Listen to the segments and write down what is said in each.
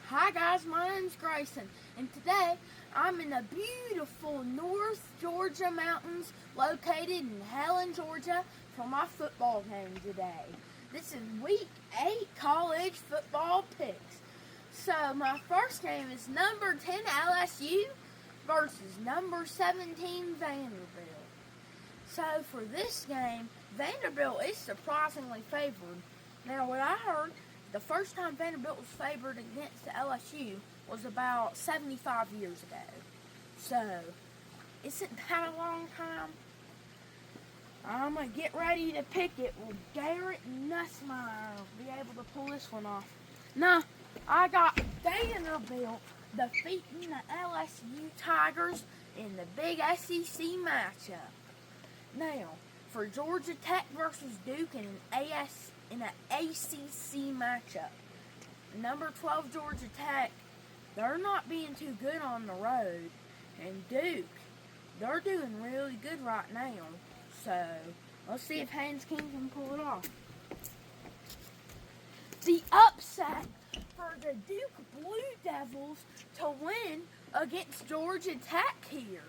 Hi guys, my name's Grayson, and today I'm in the beautiful North Georgia mountains located in Helen, Georgia for my football game today. This is week 8 college football picks. So my first game is number 10 LSU versus number 17 Vanderbilt. So for this game, Vanderbilt is surprisingly favored. Now what I heard, the first time Vanderbilt was favored against the LSU was about 75 years ago. So, isn't that a long time? I'm going to get ready to pick it. Will Garrett Nussmeier be able to pull this one off? Nah, I got Vanderbilt defeating the LSU Tigers in the big SEC matchup. Now, for Georgia Tech versus Duke in an ACC matchup. Number 12 Georgia Tech, they're not being too good on the road. And Duke, they're doing really good right now. So, let's see if Haynes King can pull it off. The upset for the Duke Blue Devils to win against Georgia Tech here,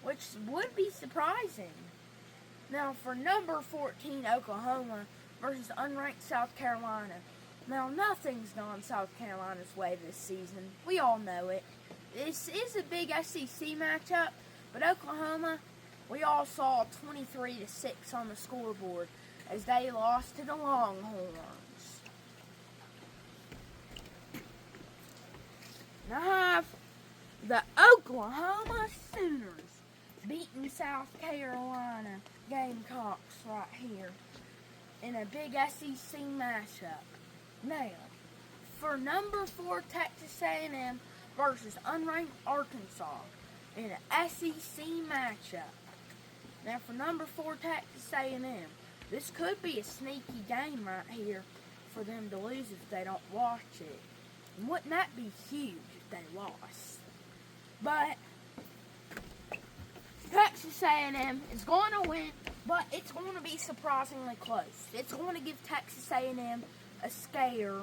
which would be surprising. Now, for number 14 Oklahoma versus unranked South Carolina. Now, nothing's gone South Carolina's way this season. We all know it. This is a big SEC matchup, but Oklahoma, we all saw 23-6 on the scoreboard as they lost to the Longhorns. Now I have the Oklahoma Sooners beating South Carolina Gamecocks right here in a big SEC matchup. Now, for number 4 Texas A&M versus unranked Arkansas in an SEC matchup. Now, for number 4 Texas A&M, this could be a sneaky game right here for them to lose if they don't watch it. And wouldn't that be huge if they lost? But Texas A&M is going to win, but it's going to be surprisingly close. It's going to give Texas A&M a scare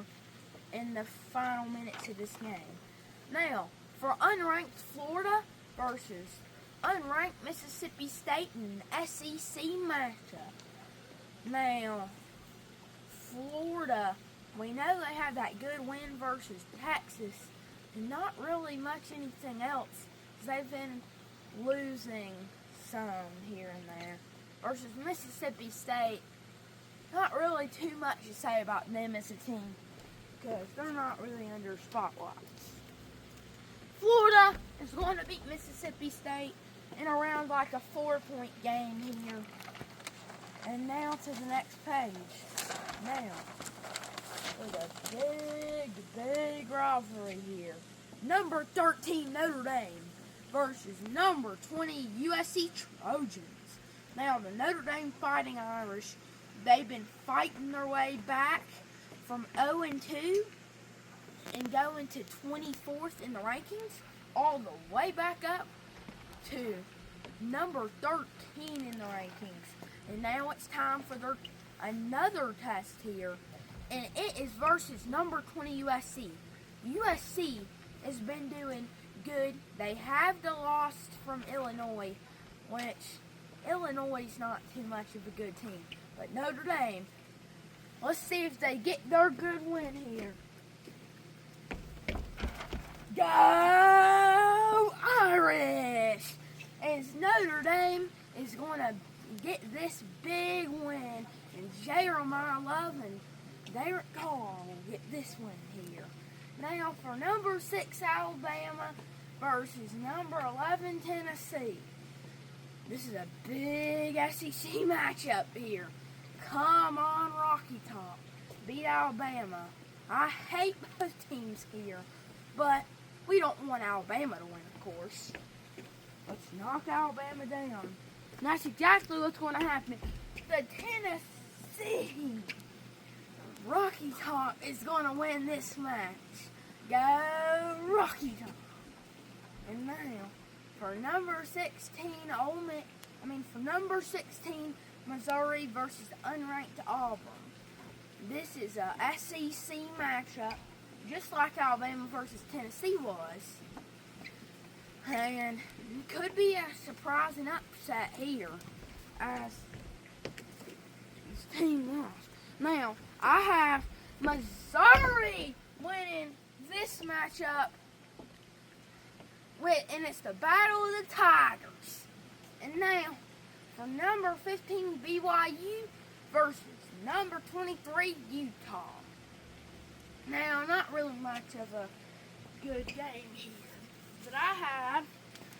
in the final minutes of this game. Now, for unranked Florida versus unranked Mississippi State in an SEC matchup. Now, Florida, we know they have that good win versus Texas, and not really much anything else, because they've been losing some here and there. Versus Mississippi State, not really too much to say about them as a team, because they're not really under spotlights. Florida is going to beat Mississippi State in around like a 4-point game here. And now to the next page. Now, with a big rivalry here. Number 13 Notre Dame versus number 20 USC Trojans. Now, the Notre Dame Fighting Irish, they've been fighting their way back from 0-2 and going to 24th in the rankings, all the way back up to number 13 in the rankings. And now it's time for another test here, and it is versus number 20 USC. USC has been doing good. They have the loss from Illinois, which Illinois is not too much of a good team. But Notre Dame, let's see if they get their good win here. Go Irish! As Notre Dame is going to get this big win, and Jeremiah Love and Derek Carr will get this win here. Now for number 6 Alabama versus number 11 Tennessee. This is a big SEC matchup here. Come on, Rocky Top. Beat Alabama. I hate both teams here, but we don't want Alabama to win, of course. Let's knock Alabama down. And that's exactly what's going to happen. The Tennessee Rocky Top is going to win this match. Go Rocky Top. And now, for number 16 for number 16 Missouri versus unranked Auburn. This is a SEC matchup. just like Alabama versus Tennessee was. And it could be a surprising upset here as this team lost. Now, I have Missouri winning this matchup, and it's the Battle of the Tigers. And now, for number 15 BYU versus number 23 Utah. Now, not really much of a good game here, but I have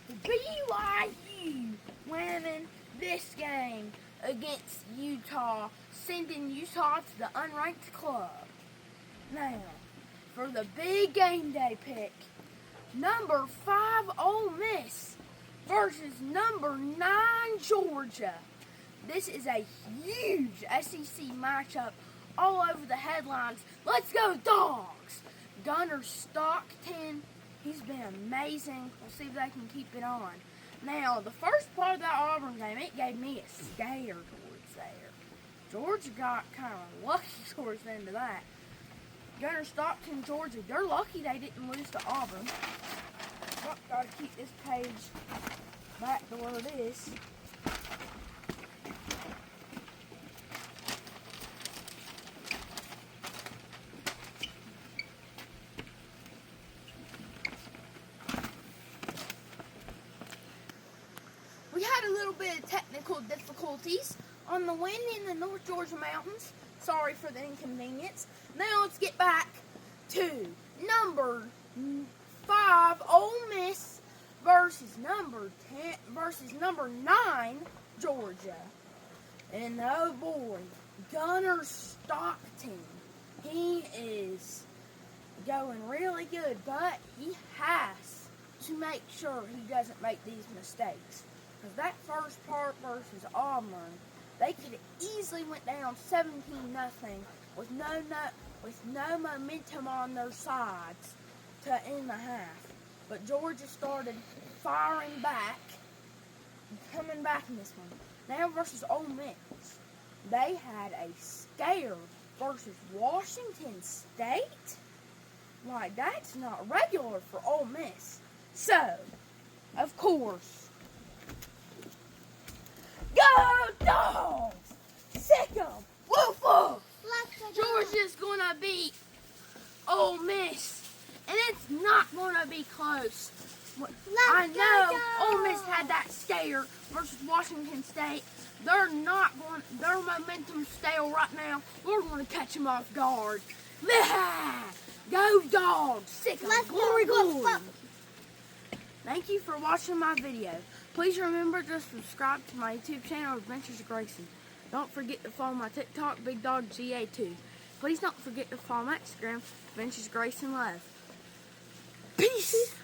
the BYU winning this game against Utah, sending Utah to the unranked club. Now, for the big game day pick, number 5 Ole Miss versus number 9 Georgia. This is a huge SEC matchup all over the headlines. Let's go Dogs! Gunner Stockton, he's been amazing. We'll see if they can keep it on. Now, the first part of that Auburn game, it gave me a scare towards there. Georgia got kind of lucky towards the end of that. Gunner Stockton, Georgia, they're lucky they didn't lose to Auburn. But gotta keep this page back to where it is. We had a little bit of technical difficulties on the wind in the North Georgia mountains. Sorry for the inconvenience. Now let's get back to number 5 Ole Miss versus number 9 Georgia. And oh boy, Gunner Stockton, he is going really good, but he has to make sure he doesn't make these mistakes. Because that first part versus Auburn, they could have easily went down 17-0 with no momentum on their sides to end the half. But Georgia started firing back and coming back in this one. Now versus Ole Miss, they had a scare versus Washington State. Like, that's not regular for Ole Miss. So, of course, go Dogs! Sick 'em! Woof woof! Georgia's gonna beat Ole Miss, and it's not gonna be close. I know Ole Miss had that scare versus Washington State. Their momentum's stale right now. We're gonna catch them off guard. Go Dogs! Sick 'em! Glory, glory! Thank you for watching my video. Please remember to subscribe to my YouTube channel, Adventures of Grayson. Don't forget to follow my TikTok, Big Dog GA2. Please don't forget to follow my Instagram, Adventures of Grayson Love. Peace!